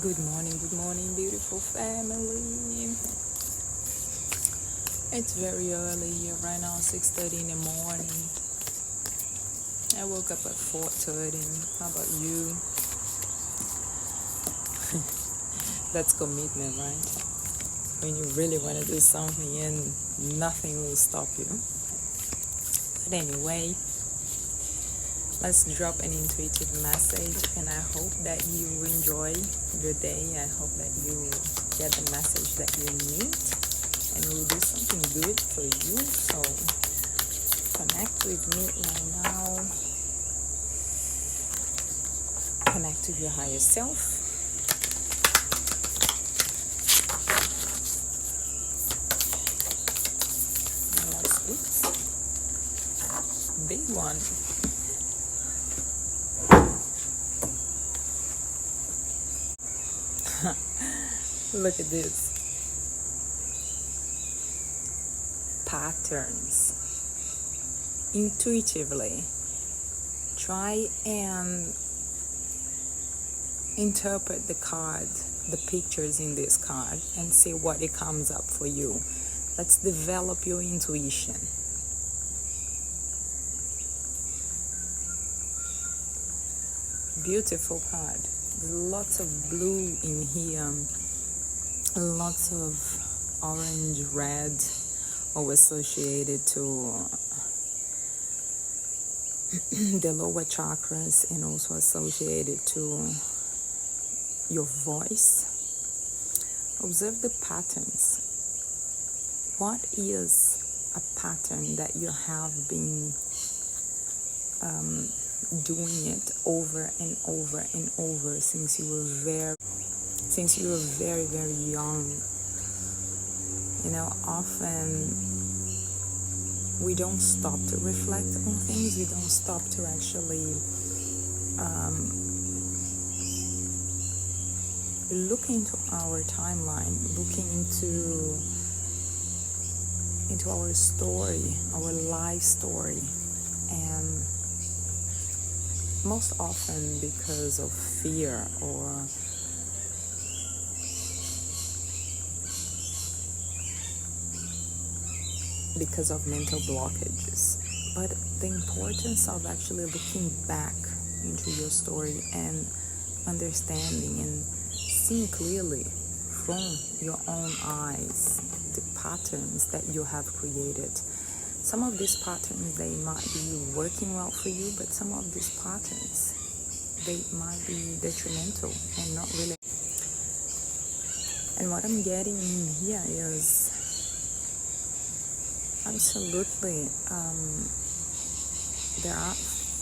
Good morning, beautiful family. It's very early here right now, 6:30 in the morning. I woke up at 4:30. How about you? That's commitment, right? When you really want to do something and nothing will stop you. But anyway, let's drop an intuitive message, and I hope that you enjoy your day. I hope that you get the message that you need, and will do something good for you. So connect with me right now. Connect with your higher self. And let's big one. Look at this. Patterns. Intuitively, try and interpret the card, the pictures in this card, and see what it comes up for you. Let's develop your intuition. Beautiful card. Lots of blue in here, lots of orange, red, all associated to the lower chakras, and also associated to your voice. Observe the patterns. What is a pattern that you have been doing it over and over and over since you were very, very young? You know, often we don't stop to reflect on things. We don't stop to actually look into our timeline, looking into our story, our life story. And most often because of fear or because of mental blockages. But the importance of actually looking back into your story and understanding and seeing clearly from your own eyes the patterns that you have created. Some of these patterns, they might be working well for you, but some of these patterns, they might be detrimental and not really. And what I'm getting in here is absolutely, there are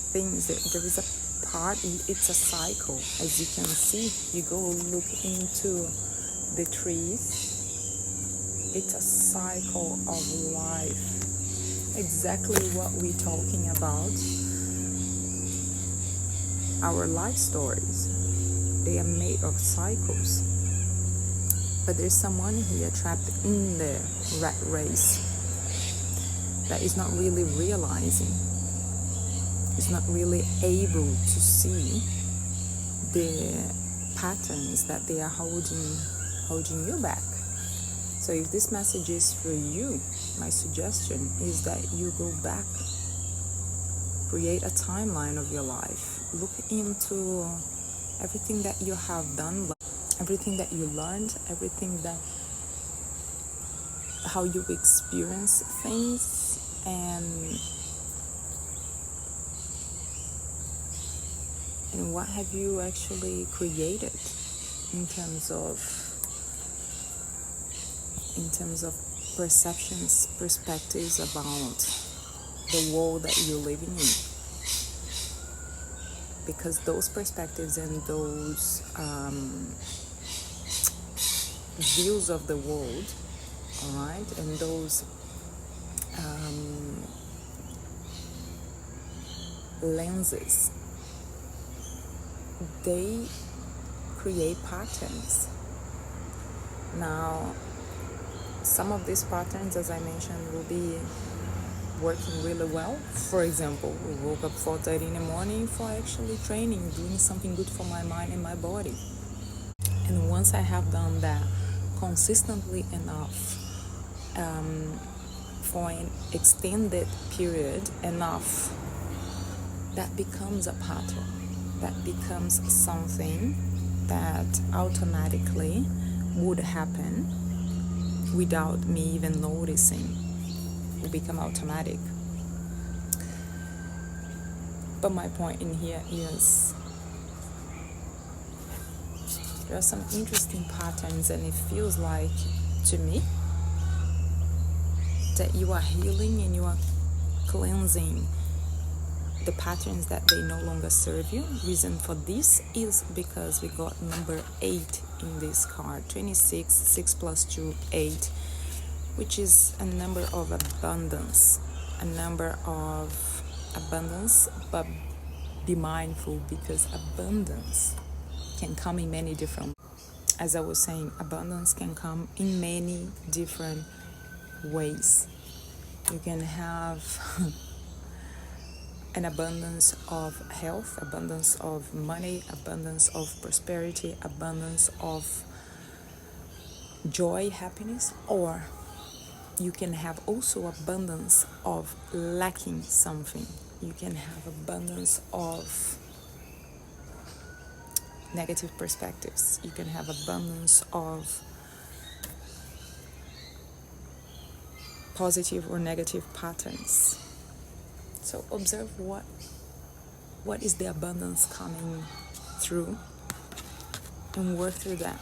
things, there is a part, it's a cycle. As you can see, you go look into the trees, it's a cycle of life. Exactly what we're talking about. Our life stories, they are made of cycles. But there's someone here trapped in the rat race that is not really realizing, is not really able to see the patterns that they are holding you back. So if this message is for you, my suggestion is that you go back, create a timeline of your life, look into everything that you have done, everything that you learned, everything that, how you experience things, and what have you actually created in terms of perceptions, perspectives about the world that you're living in. Because those perspectives and those views of the world, all right, and those lenses, they create patterns. Now, some of these patterns, as I mentioned, will be working really well. For example, we woke up 4:30 in the morning for actually training, doing something good for my mind and my body. And once I have done that consistently enough, for an extended period enough, that becomes a pattern. That becomes something that automatically would happen without me even noticing. It will become automatic. But my point in here is there are some interesting patterns, and it feels like, to me, that you are healing and you are cleansing the patterns that they no longer serve you. Reason for this is because we got number 8 in this card. 26, 6 plus 2, 8, which is a number of abundance. A number of abundance, but be mindful, because abundance can come in many different, as I was saying, abundance can come in many different ways. You can have an abundance of health, abundance of money, abundance of prosperity, abundance of joy, happiness, or you can have also abundance of lacking something. You can have abundance of negative perspectives. You can have abundance of positive or negative patterns. So observe what is the abundance coming through, and work through that.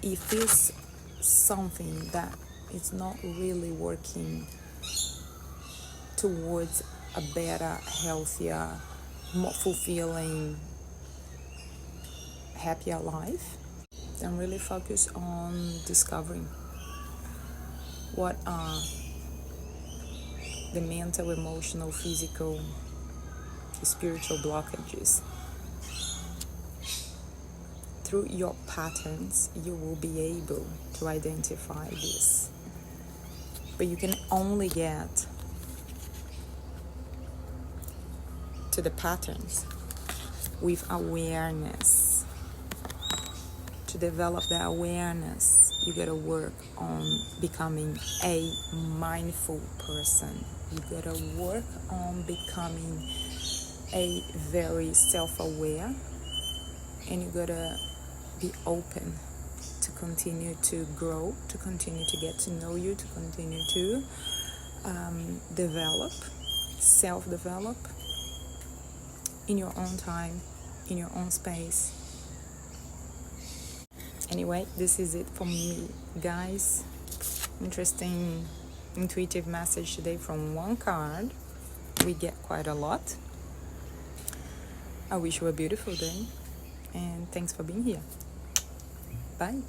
If it's something that is not really working towards a better, healthier, more fulfilling, happier life, then really focus on discovering what are the mental, emotional, physical, spiritual blockages. Through your patterns, you will be able to identify this. But you can only get to the patterns with awareness. To develop the awareness, you gotta work on becoming a mindful person. You gotta work on becoming a very self-aware, and you gotta be open to continue to grow, to continue to get to know you, to continue to develop, self-develop in your own time, in your own space. Anyway, this is it from me, guys. Interesting, intuitive message today from one card. We get quite a lot. I wish you a beautiful day, and thanks for being here. Bye.